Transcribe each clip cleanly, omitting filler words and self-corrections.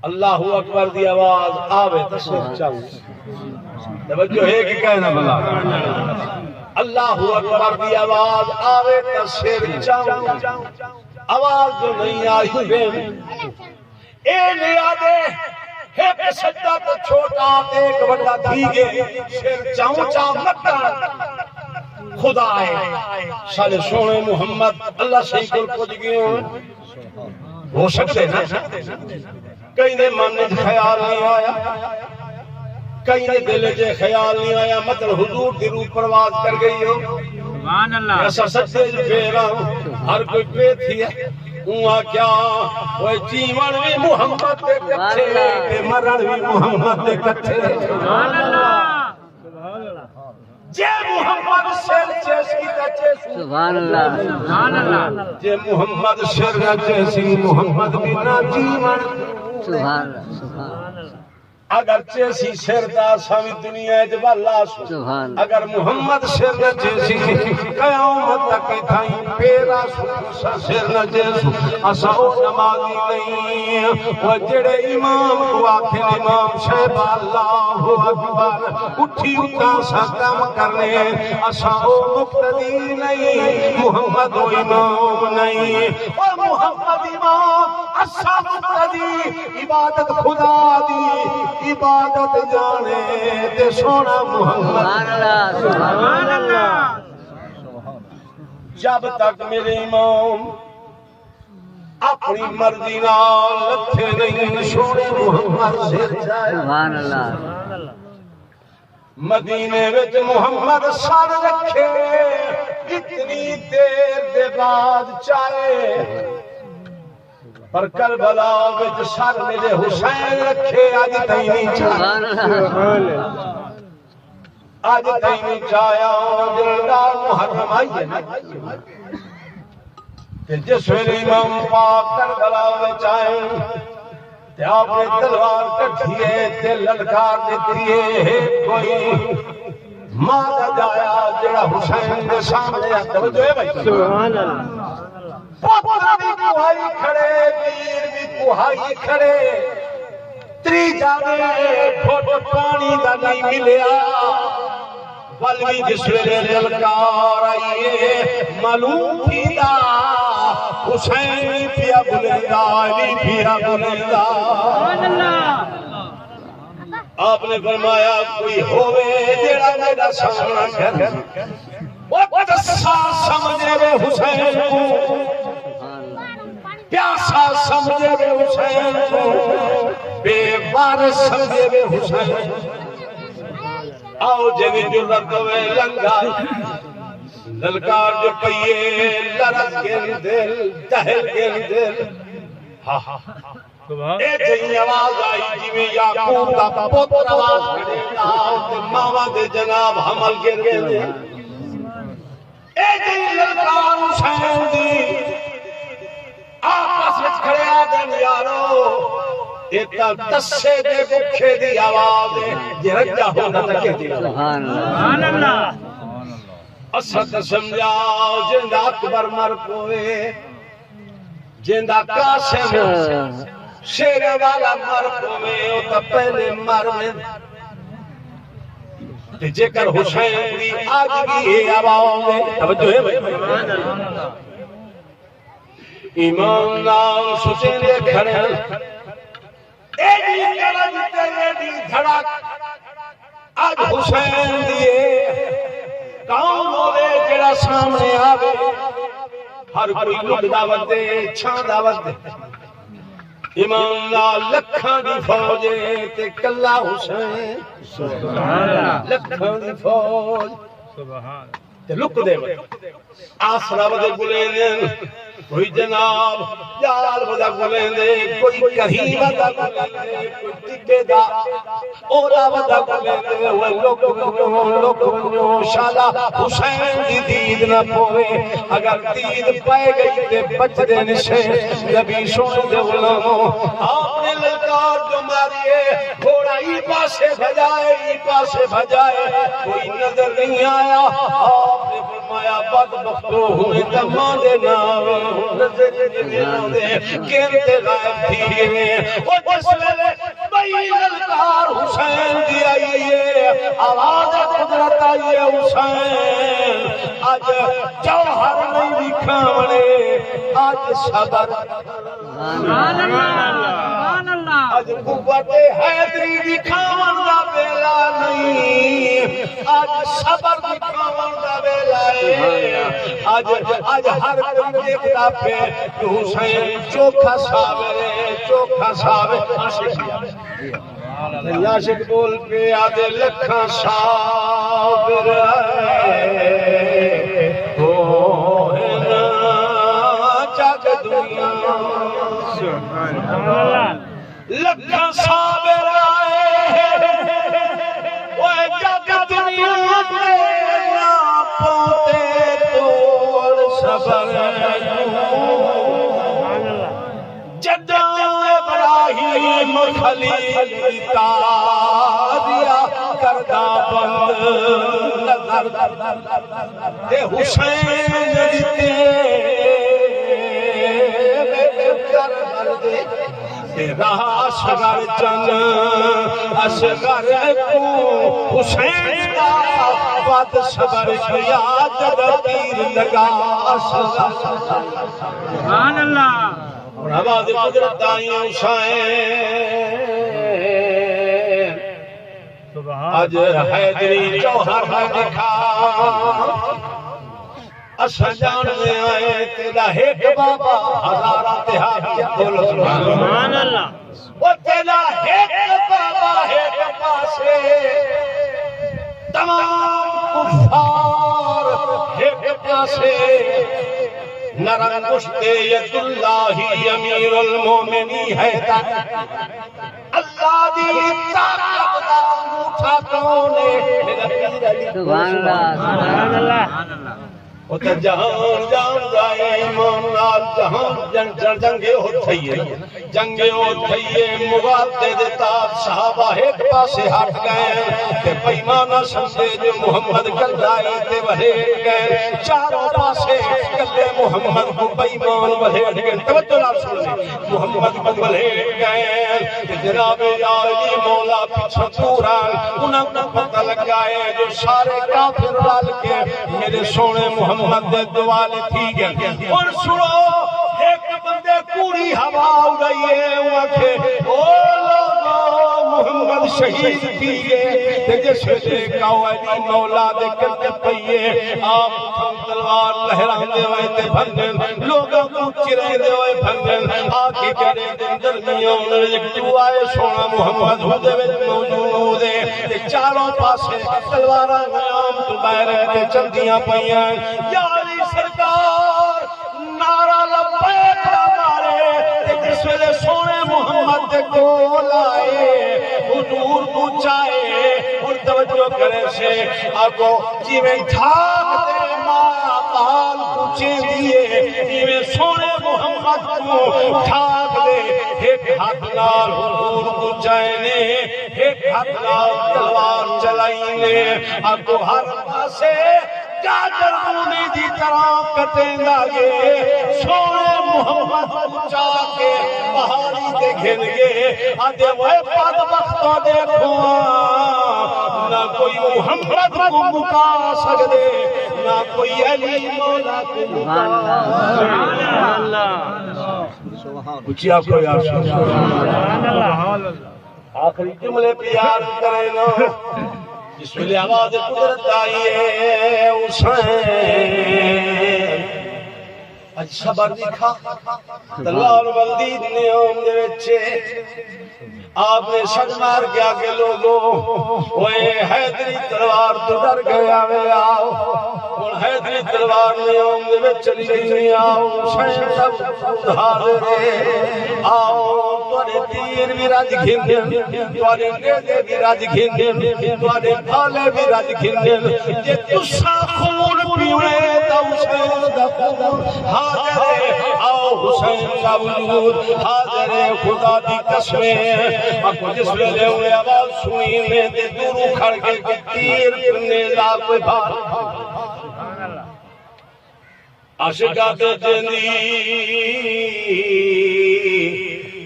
اللہ اکبر دی آواز آوے تو سر چاہوں توجہ ہے کہ کہنا بلا اللہ اکبر دی آواز آوے تو سر چاہوں آواز جو نہیں آئی بے اے لیا دے ایک سجدہ تو چھوٹا ایک بڑا دیگے سر چاہوں چاہوں مکہ خدا ہے سالے سونے محمد اللہ صحیح کل پوچھ گئے ہو سکتے نا کئی نے من میں خیال نہیں آیا کئی نے دل میں خیال نہیں آیا مطلب حضور دی روح پرواز کر گئی ہو سبحان اللہ ایسا سچے پہ رہا ہوں ہر کوئی پہ تھی ہے ہوا کیا وہ جیون بھی محمد دے کچھے تے مرن بھی محمد دے کچھے سبحان اللہ جے محمد شیر جیسی کچھے سبحان اللہ سبحان اللہ جے محمد شیر جیسی محمد بنا جیون سبحان اللہ سبحان اگر چیسی شیر دا سامی دنیا جوالا سو سبحان اگر محمد شیر جیسی قیامت تک تھائیں پیرا سو شیر جیسو اساو نمازی نہیں وہ جڑے امام کو آکھیں امام شہب اللہ اکبر اٹھی اٹھا سا کام کرنے اساو مقتدی نہیں محمد و امام نہیں اور محمد امام اسا مقتدی عبادت خدا دی عبادت جانے تے سونا محمد اللہ سبحان اللہ جب تک میرے امام اپنی مرضی نال لکھے نہیں سونے محمد سے جائے سبحان اللہ مدینے وچ محمد سر رکھے اتنی دیر دے بعد چاہے پر کربلا وچ سر میرے حسین رکھے آج تئی نہیں سبحان چاہیا آج تئی نہیں چاہیا جلدہ محرم آئی ہے نا کہ جس ویلے امام پاک کربلا وچ آئے تے آپ نے تلوار کٹھیے تے للکار دیتیے کوئی ماں جایا جڑا حسین دے سامنے آتا توجہ ہے بھائی سبحان اللہ پتر بھی کوہائی کھڑے ویر بھی کوہائی کھڑے تری جانے پھوٹ پانی دا نہیں ملیا بلوی جس ویلے للکار آئیے معلوم تھی دا حسین پیا بلندہ علی پیا بلندہ سبحان اللہ آپ نے فرمایا کوئی ہوئے جیڑا میرا سامنا کر وہ تسا سمجھے بے حسین کو پیاسا سمجھے بے حسین کو بے وارث سمجھے بے حسین آؤ جنی جرت ہوئے لنگا للکار جو پئیے لرز گن دل دہل گن دل اے جنی آواز آئی جی میں یاقوب دا پوتر آواز کھڑے دا ماما دے جناب حمل گر گئے اے جنی للکار حسین دی آپس وچ کھڑے آگن یارو ایتا تسے دے بکھے دی آواز جی رجا ہونا تکے دی سبحان اللہ سبحان اللہ اسد سمجھاؤ جندہ اکبر مر کوئے جندہ قاسم شیر والا مر کوئے او تا پہلے مر میں تے جے کر حسین دی آج بھی ہے آواز توجہ ہے بھائی ایمان نام سچے لے کھڑے ایڈی کرم تے ایڈی دھڑک آج حسین دیئے کون ہوئے جڑا سامنے آوے ہر کوئی لوگ دعوت دے چھان دعوت دے امام لکھاں دی فوجے تے کلا حسین سبحان اللہ لکھاں دی فوج سبحان تے لک دے آسرا بدے گلیں کوئی جناب جال بدا گلیں دے کوئی کریم بدا گلیں دے کوئی ٹکے دا اولا بدا گلیں دے وہ لوگ شالا حسین دی دید نہ پوے اگر دید پائے گئی تے بچ دے نشے نبی سونے دے غلاموں آپ نے للکار جو ماریے گھوڑا ای پاسے بھجائے کوئی نظر نہیں آیا آپ نے فرمایا بدبختو ہوئے دمان دے نام نظر دے کہتے غائب تھی وہ جس میں حسین دی آئیے آواز قدرت آئیے حسین آج جوہر نہیں دکھاونے آج صبر سبحان اللہ آج قوت حیدری دکھاون دا بیلا نہیں آج صبر دکھاون دا بیلا ہے آج ہر کوئی دیکھتا پہ کہ حسین چوکھا صابر ہے چوکھا صابر عاشق بول پہ آدھے لکھاں صابر ہو نا جگ دنیا لکھاں صابر آئے وہ جگ دنیا میں نہ پوتے توڑ صبر جدہ ابراہیم خلیل تاریا کردہ بند نظر دے حسین دیتے تیرا اصغر چن اصغر کو حسین کا بد صبر کیا جب تیر لگا سبحان اللہ اور آواز قدرت آئی حسین آج حیدری جوہر دکھا اسا جان میں آئے تیرا ایک بابا ہزارہ تہائی بول سبحان اللہ وہ تیرا ایک بابا ایک پاسے تمام کفار ایک پاسے نرم گشتے ید اللہ امیر المومنی ہے اللہ دی طاقت دا انگوٹھا کونے سبحان اللہ سبحان اللہ وہ تو جہان جان جائے ایمان نال جہان جنگے ہو تھئیے جنگے ہو تھئیے مغالطے دیتا صحابہ ایک پاسے ہٹ گئے کہ پیمانہ سمجھے جو محمد کر جائے تے وہیٹ گئے چاروں پاسے کلے محمد کو پیمان وہیٹ گئے توجہ نہ سنیں محمد کو وہیٹ گئے کہ جناب عالی مولا پیچھے پوران انہوں نے پتہ لگائے جو سارے کافر ڈال کے میرے سونے محمد دے دوالے تھی گئے اور سنو ایک بندے پوری ہوا اڑائی ہے وہ آنکھیں او لوگو محمد شہید تھی گئے جس ویلے علی مولا دے کرتے پئیے آپ ہم تلوار لہران دے ہوئے تے بھنگن لوگوں کو چرے دے ہوئے بھنگن آکے کرے دن درمیان ایک جو آئے سونا محمد ہودے وچ موجود ہے چاروں پاسے تلواراں غلام تو بہرے تے چلدیاں پئیاں یا علی سرکار نعرہ لبیک مارے جس ویلے سونے محمد دے کول آئے حضور پوچھائے اور توجہ کرے سے آگو جی میں ٹھاک دے ماں پال پوچھے دیئے جی میں سونے محمد کو ٹھاک دے ایک ہاتھ نال حضور پوچھائے ایک ہاتھ نال تلوار چلائینے آگو ہر پاسے جاگر مونی دی طرح کٹیں گے سونے محمد پوچھا کے پہاڑی دیکھیں گے آدھے وہ پد وقتوں دیکھو نہ کوئی محمد کو مکا سکتے نہ کوئی علی مولا کو مکا سبحان اللہ کچھیا کوئی سبحان اللہ آخری جملے پہ یاد کریں نا جس ویلے آواز قدرت آئی ہے حسین اج صبر دکھا تلوار بلدی نے اوم دے وچے آپ نے سج مار کے آگے لوگوں اوے حیدری تلوار تو ڈر گیا وے آؤ اور حیدری تلوار نے اوم دے وچ چلی گئی آؤ حسین سب حاضر آؤ تواڈے تیر بھی رج گھندے تواڈے نیزے بھی رج گھندے تواڈے بھالے بھی رج گھندے جے تساں خون پیوے تا حسین دا خون حاضر آؤ حسین کا وجود حاضر خدا دی قسمیں آپ جس ویلے ہوئے آواز سنی میں دے دورو کھڑ کے تیر پھرنے لا کوئی بھار عاشقات جنی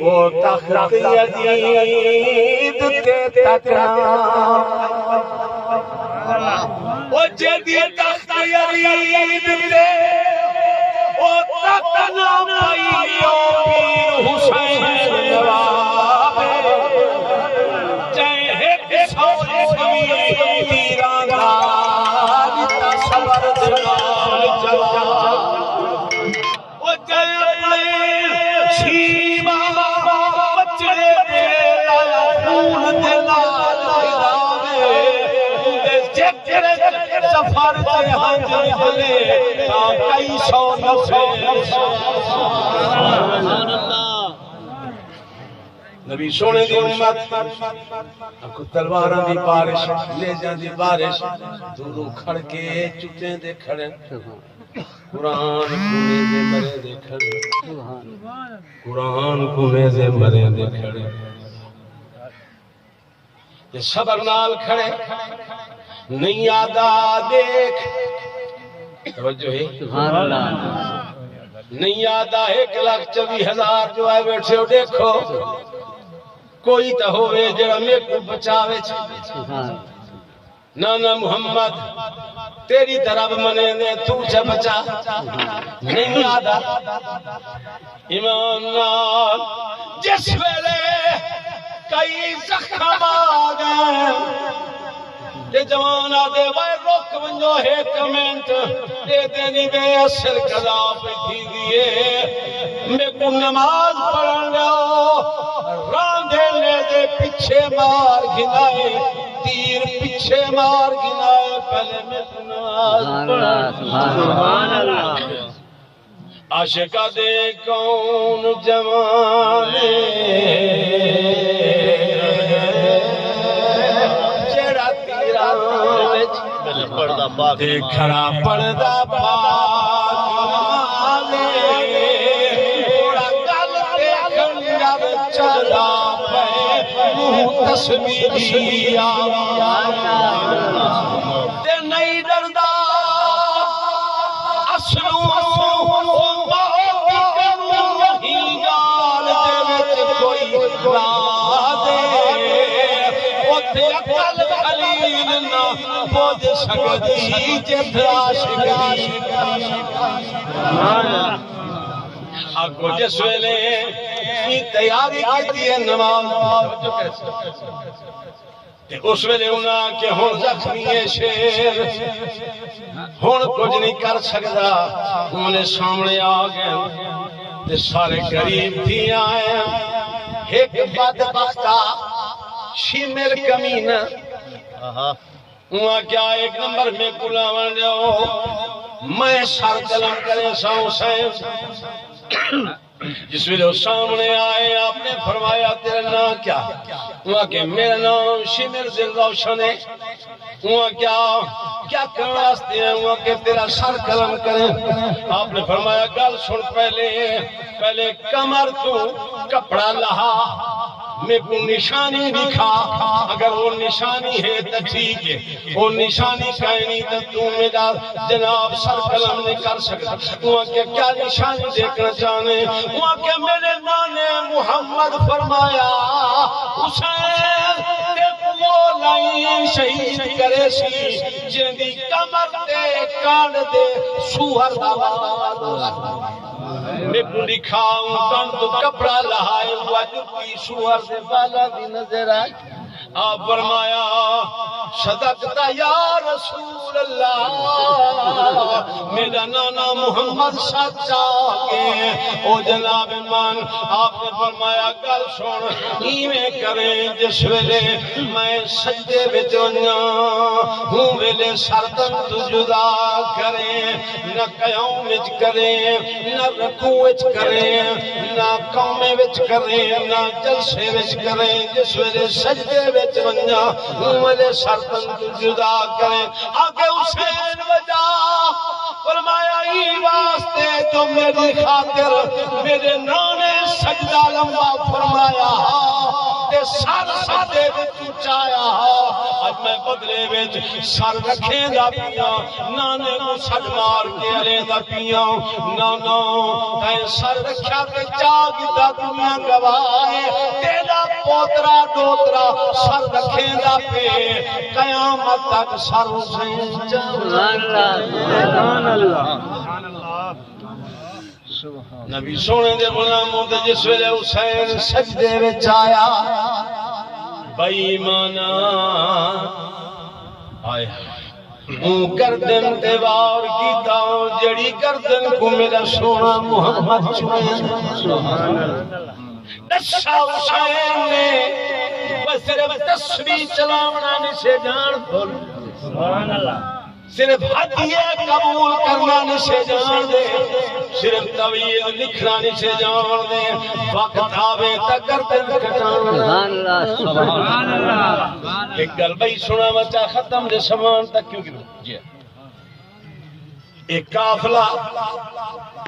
وہ تخت یزید تے تکنا وہ جدی تخت یزید تے وہ تکنا پائیو پیر حسین نواب چاہے سو تیران دار تصور دلال جلا وہ جلے شیما بچے دلا خون دلال جلاوے جکر سفر جہاں جلے کئی سو نفے نبی سونے دی امت اکو تلواراں دی بارش لیجاں دی بارش دورو کھڑ کے چٹیں دے کھڑے قرآن کونے دے مرے دے کھڑے قرآن کونے دے مرے دے کھڑے یہ صبر نال کھڑے نہیں آدھا دیکھ توجہ ہے سبحان اللہ نہیں آدھا 1,24,000 جو آئے بیٹھے ہو دیکھو کوئی تو ہوئے جڑا میں کو بچاوے سبحان نانا محمد تیری طرف منے نے تو چا بچا نہیں آدھا ایمان نال جس ویلے کئی زخم آگئے کہ جوان آدھے وائے روک ونجو ہے کمنٹ دے دینی بے اثر قضا پہ تھی دیئے میں کو نماز پڑھن لو راندھے لے دے پچھے مار گھنائے تیر پچھے مار گھنائے پہلے میں کو نماز پڑھن سبحان اللہ عاشقہ دے کون جوانے جڑا تیرا کھڑا پردہ پاک نالے تھوڑا گل تے خنجر چلا پے منہ تسبیح تے نہیں ڈردا اسلو سگدی جدھا شگدی آگو جس ویلے کی تیاری کیتی ہے نماز اس ویلے انہاں کہ ہون زخمی ہے شیر ہون کچھ نہیں کر سکتا انہیں سامنے آگئے سارے قریب تھی آئے ایک بدبختہ شیمر کمینہ وہاں کیا ایک نمبر میں کلاوان جاؤ میں سر قلم کرے ساؤں سائن جس ویلے سامنے آئے آپ نے فرمایا تیرا نام کیا وہاں کہ میرا نام شمر دل روشن ہے وہاں کیا کرنا راستے ہیں وہاں کہ تیرا سر قلم کریں آپ نے فرمایا گل سن پہلے کمر تو کپڑا لہا میں کو نشانی دکھا اگر وہ نشانی ہے تو ٹھیک ہے وہ نشانی کہیں تو تم میرا جناب سر قلم نہیں کر سکتا وہاں کہ کیا نشانی دیکھنا چاہنے وہاں کہ میرے نانے محمد فرمایا حسین وہ لائن شہید کرے سی جندی کمر دے کان دے سوہر میں کو دکھاؤں کان تو کپڑا لہائے وجہ کی سوہر سے بالا دی نظر آئی آپ فرمایا صدقتا یا رسول اللہ میرا نانا محمد سچا کے او جناب مان آپ نے فرمایا گل سن ایویں کریں جس ویلے میں سجدے وچ ونجاں ہوں ویلے سردن تو جدا کریں نہ قیام وچ کریں نہ رکوع وچ کریں نہ قوم وچ کریں نہ جلسے وچ کریں جس ویلے سجدے وچ ونجا ملے سرطن تو جدا کریں آگے حسین وجہ فرمایا ای واسطے جو میری خاطر میرے نانے سجدہ لمبا فرمایا تے سر سادے وچ چایا اج میں بدلے وچ سر رکھیں دا پیاں نانے کو سڈ مار کے علی دا پیاں نانا تے سر رکھیا تے جاگ دا دنیا گواہ تیرا پوترا دوترا سر رکھیں دا پہ قیامت تک سر حسین سبحان اللہ نبی سونے دے غلاموں تے جس ویلے حسین سجدے وچ آیا بے ایمانا آئے گردن تے وار کیتا جڑی گردن کو میرا سونا محمد چویا دسا حسین نے بس صرف تسبیح چلاونا نہیں سے جان سبحان اللہ صرف ہدیہ قبول کرنا نہیں سے جان دے صرف طویل لکھنا نہیں سے جان دے وقت آوے تا گردن کٹانا سبحان اللہ ایک گل بھائی سنا بچہ ختم دے سامان تک کیوں کی ایک قافلہ